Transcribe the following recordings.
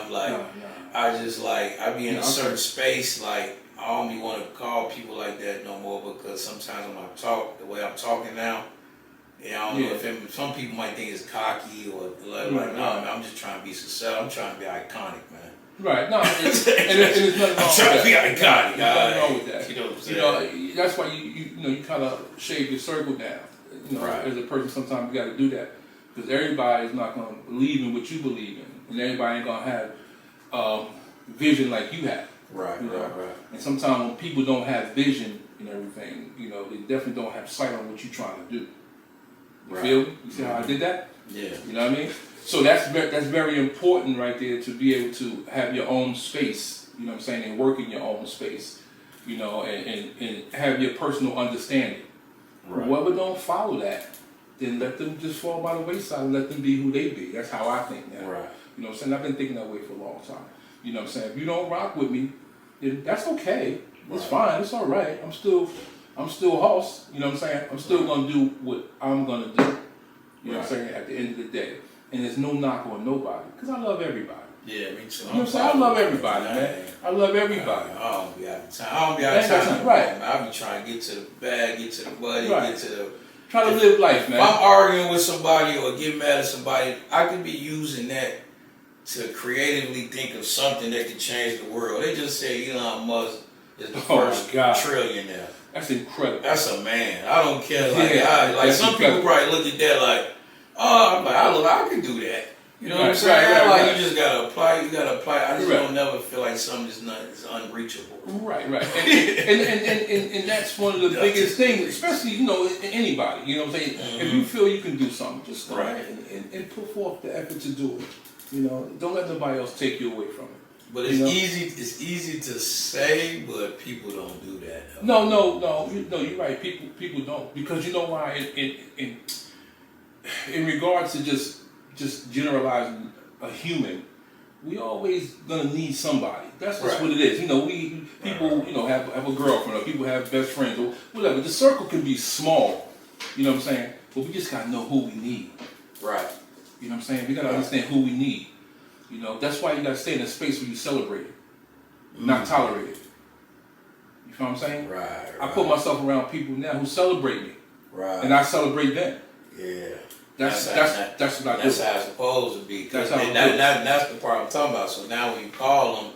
I'm like, I just like, I be in a certain space, like, I don't be want to call people like that no more because sometimes when I talk, the way I'm talking now, I don't know if some people might think it's cocky or like, no, man, I'm just trying to be successful. I'm trying to be iconic, man. Right, no, and there's nothing wrong with that. I'm trying to be iconic. There's nothing wrong with that. You know what I'm saying? That's why you kind of shave your circle down. As a person, sometimes you got to do that because everybody is not going to believe in what you believe in, and everybody ain't going to have vision like you have. Right. And sometimes when people don't have vision and everything, they definitely don't have sight on what you're trying to do. You feel me? You see how I did that? Yeah. You know what I mean? So that's very important right there to be able to have your own space, you know what I'm saying, and work in your own space, and have your personal understanding. Right. Whoever don't follow that, then let them just fall by the wayside and let them be who they be. That's how I think now. Right. You know what I'm saying? I've been thinking that way for a long time. You know what I'm saying? If you don't rock with me, then that's okay. It's fine. It's all right. I'm still Hoss. You know what I'm saying? I'm still going to do what I'm going to do. You know what I'm saying? At the end of the day. And there's no knock on nobody. Because I love everybody. Yeah, me too. You know what I'm saying? I love everybody, man. I love everybody. I don't be out of time. I don't be out of time. Right. I be trying to get to the bag, get to the buddy, get to the... Try to live life, man. If I'm arguing with somebody or get mad at somebody, I could be using that to creatively think of something that could change the world. They just say Elon Musk is the first trillionaire. That's incredible. That's a man. I don't care. Like some people probably look at that like, oh, I'm like, I can do that. You know what I'm saying? You just gotta apply. I just don't never feel like something is unreachable. Right. And that's one of the biggest things, especially in anybody. You know what I'm saying? Mm-hmm. If you feel you can do something, just go ahead and put forth the effort to do it. Don't let nobody else take you away from it. But it's easy. It's easy to say, but people don't do that. No. You're right. People don't, because you know why? In regards to just generalizing a human, we always gonna need somebody. That's just what it is. People have a girlfriend, or people have best friends, or whatever. The circle can be small. You know what I'm saying? But we just gotta know who we need. Right. You know what I'm saying? We gotta understand who we need. That's why you gotta stay in a space where you celebrate it, not tolerate it. You feel what I'm saying? Right. I put myself around people now who celebrate me. Right. And I celebrate them. Yeah. That's what I do. That's how it's supposed to be. That's the part I'm talking about. So now when you call them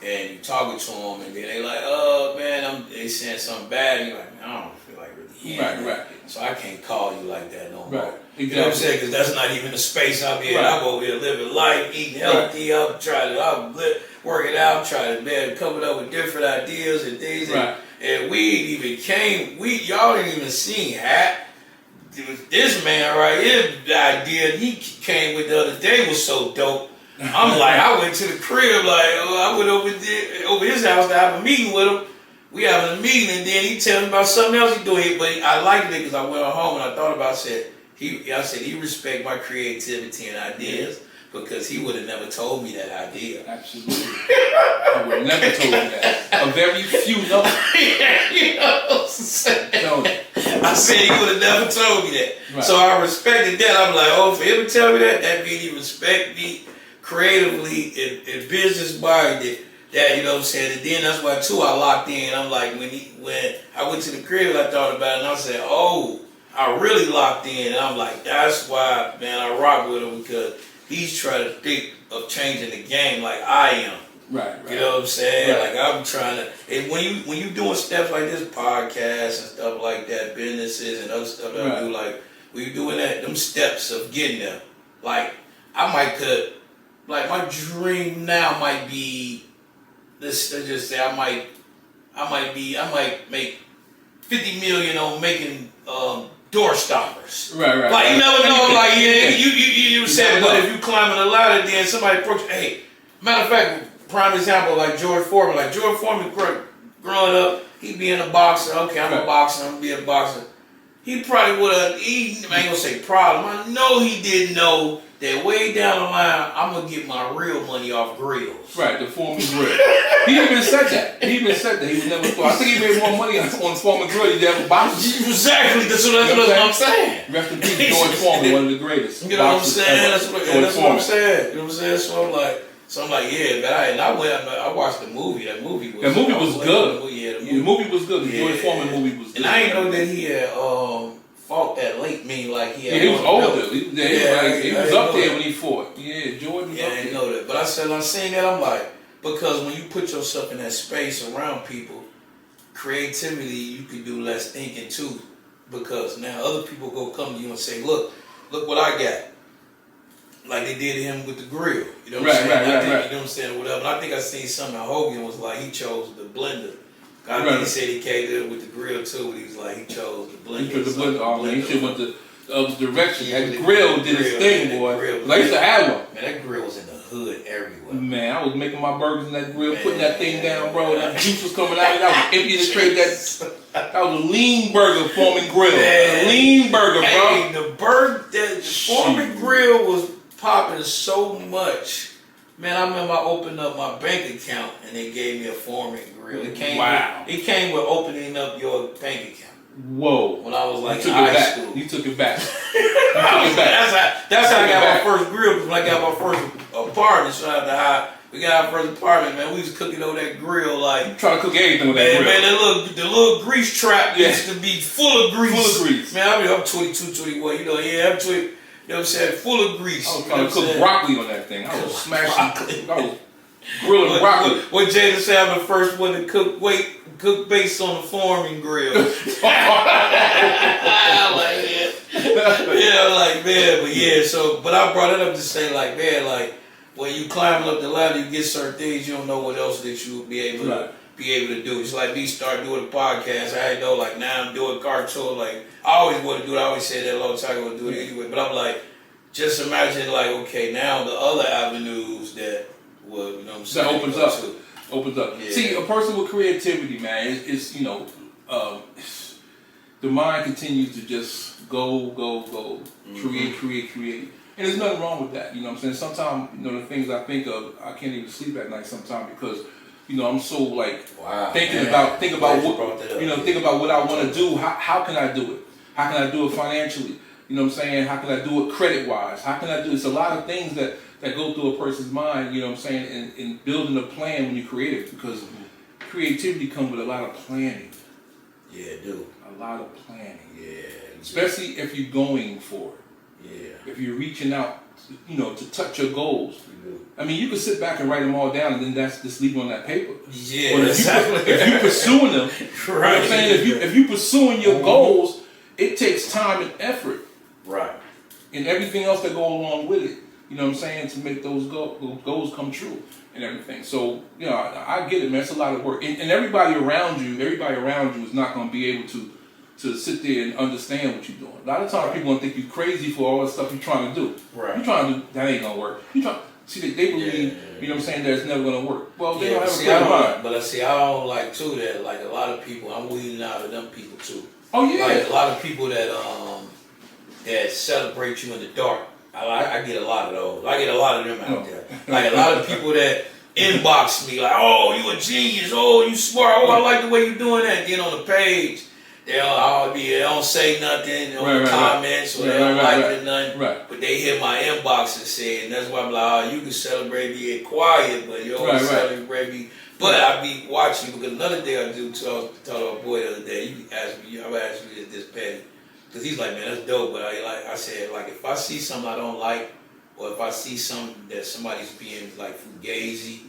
and you talking to them, and then they like, oh man, they saying something bad, and you're like, I don't feel like really hearing that. So I can't call you like that no more. Exactly. You know what I'm saying? Because that's not even the space I'm in. I'm over here living life, eating healthy. I'm work it out, trying to coming up with different ideas and things. And we y'all didn't even see this man right here, the idea he came with the other day was so dope. I'm like, I went to the crib, I went over his house to have a meeting with him. We having a meeting, and then he telling me about something else he doing. But I liked it because I went home and I thought about it. I said he respect my creativity and ideas because he would have never told me that idea. Absolutely. I would have never told you that. A very few know. You know what I'm saying? I said he would have never told me that. Right. So I respected that. I'm like, for him to tell me that means he respect me creatively and business minded. That, you know what I'm saying? And then that's why too I locked in. I'm like, when I went to the crib, I thought about it and I said, I really locked in. And I'm like, that's why, man, I rock with him, because he's trying to think of changing the game like I am. Right. You know what I'm saying? Like I'm trying to. And when you doing stuff like this, podcasts and stuff like that, businesses and other stuff that I do, like when you doing that, them steps of getting there. Like I might could, like my dream now might be. Let's just say I might make $50 million on making door stoppers. Right. Like you never know. Like you said, but if you climbing a ladder, then somebody approach. Hey, matter of fact, prime example like George Foreman. Like George Foreman, growing up, he'd be in a boxer. Okay, I'm a boxer. I'm gonna be a boxer. He probably would have. I ain't gonna say problem. I know he didn't know that way down the line, I'm gonna get my real money off grills. Right, the Foreman grill. He even said that. He would never thought. I think he made more money on Foreman grill than he did with boxers. Exactly. That's what I'm saying. Rest in peace, George Foreman, one of the greatest. You know what I'm saying? That's what I'm saying. You know what I'm saying? So I'm like, So I'm like, yeah, but I watched the movie. That movie was good. The movie was good. The George Foreman movie was good. And I didn't know that he had fought that late. Mean like he had. Yeah, he was older. He was up there when he fought. Yeah, Jordan was up there. I didn't know that. But I seen that, I'm like, because when you put yourself in that space around people, creativity, you can do less thinking too. Because now other people go come to you and say, look what I got. Like they did him with the grill. You know what I'm saying? You know what I'm saying? Whatever. And I think I seen something Hogan was like, he chose the blender. I think he said he came there with the grill too, but he was like, he chose the blender. He chose the blender. Oh, man, he should went the other direction. That grill did his thing, boy. I used to have one. Man, that grill was in the hood everywhere. Man, I was making my burgers in that grill, putting that thing down, bro. That juice was coming out. That was empty to trade. That was a lean burger Foreman grill. A lean burger, bro. Hey, the Foreman grill was popping so much. Man, I remember I opened up my bank account and they gave me a Foreman grill. It came with opening up your bank account. Whoa! When I was like in high school, you took it back. That's how I got my first grill. When I got my first apartment, so we got our first apartment, man. We was cooking on that grill like trying to cook everything with that grill. Man, the little grease trap used to be full of grease. Full of grease. Man, I'm 22, 21. I'm 20. You know what I'm saying? Full of grease. I was trying to cook broccoli on that thing. I was smashing. I was grilling broccoli. What Jada said, I'm the first one to cook based on the Foreman grill. I like that. Yeah, like, man, but yeah, but I brought it up to say, like, man, like, when you climbing up the ladder, you get certain things, you don't know what else that you will be able to do. It's like me start doing a podcast. I know, like, now I'm doing cartoon. Like, I always want to do it. I always said that a long time ago, do it anyway. But I'm like, just imagine, like, okay, now the other avenues that will, you know what I'm saying? That opens up. Yeah. See, a person with creativity, man, it's the mind continues to just go, create. And there's nothing wrong with that, you know what I'm saying? Sometimes, you know, the things I think of, I can't even sleep at night sometimes because, you know, I'm so like think about what I want to do. How can I do it? How can I do it financially? You know what I'm saying? How can I do it credit wise? How can I do it? It's a lot of things that go through a person's mind, you know what I'm saying, in building a plan when you create it, because creativity comes with a lot of planning. Yeah, it do. A lot of planning. Yeah. Especially if you're going for it. Yeah. If you're reaching out, you know, to touch your goals. I mean, you can sit back and write them all down, and then that's just leave on that paper. Yeah. But if you're pursuing them, right. You know what I'm saying? If you're pursuing your goals, it takes time and effort. Right. And everything else that go along with it. You know what I'm saying? To make those goals come true and everything. So, you know, I get it, man. It's a lot of work. And everybody around you is not going to be able to sit there and understand what you're doing. A lot of times people going to think you're crazy for all the stuff you're trying to do. Right. You're trying to do, that ain't going to work. They believe, you know what I'm saying, that it's never going to work. Well, they don't have a clear mind. But I don't like, too, that, like, a lot of people, I'm weeding out of them people, too. Oh, yeah. Like, a lot of people that celebrate you in the dark. I get a lot of those. I get a lot of them out there. Like a lot of people that inbox me like, oh, you a genius. Oh, you smart. Oh, I like the way you're doing that. Then on the page, they don't say nothing on the comments or they don't like it or nothing. Right. But they hit my inbox and say, and that's why I'm like, oh, you can celebrate me quiet, but you always celebrate me. But I be watching because another day I do told our boy the other day, I'm gonna ask you this petty. Because he's like, man, that's dope. But I said, like, if I see something I don't like, or if I see something that somebody's being, like, fugazi,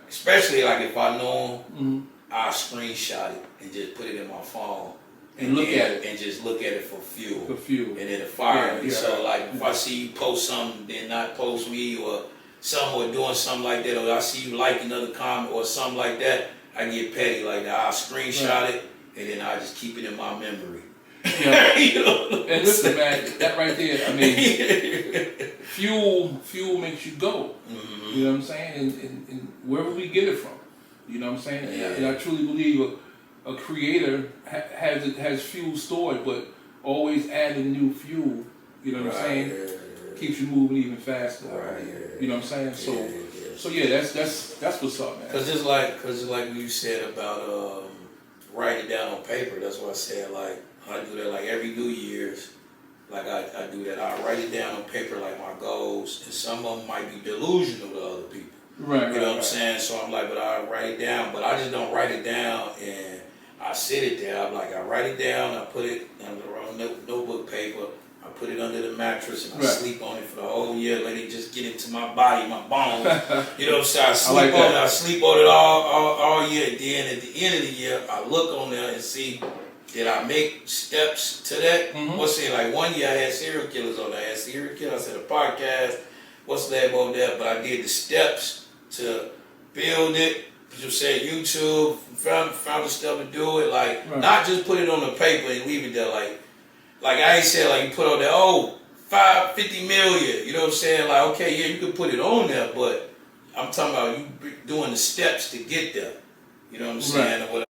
especially, like, if I know him, I'll screenshot it and just put it in my phone. And look at it. And just look at it for fuel. And then it fire me. So, like, if I see you post something, then not post me, or someone doing something like that, or I see you like another comment or something like that, I get petty like that. I'll screenshot it, and then I just keep it in my memory. Yeah. And listen, man, that right there, I mean, fuel makes you go. Mm-hmm. You know what I'm saying? And wherever we get it from. You know what I'm saying? Yeah. And I truly believe a creator has fuel stored, but always adding new fuel, you know what I'm saying? Keeps you moving even faster. You know what I'm saying? So yeah, that's what's up, man. Cause it's like what you said about writing it down on paper. That's what I said. Like I do that like every New Year's. Like I do that. I write it down on paper like my goals, and some of them might be delusional to other people. Right. You know what I'm saying? So I'm like, but I write it down. But I just don't write it down and I sit it there. I'm like, I write it down. I put it on the wrong notebook paper. I put it under the mattress and I sleep on it for the whole year. Let it just get into my body, my bones. You know what I'm saying? I sleep on it. I sleep on it all year. Then at the end of the year, I look on there and see, did I make steps to that? What's it like? One year I had serial killers on there. I had serial killers. I said a podcast. What's that about that? But I did the steps to build it. You said YouTube, found the stuff to do it. Like, not just put it on the paper and leave it there. Like I ain't said, like, you put on there, 50 million. You know what I'm saying? Like, okay, yeah, you can put it on there, but I'm talking about you doing the steps to get there. You know what I'm saying? Or whatever.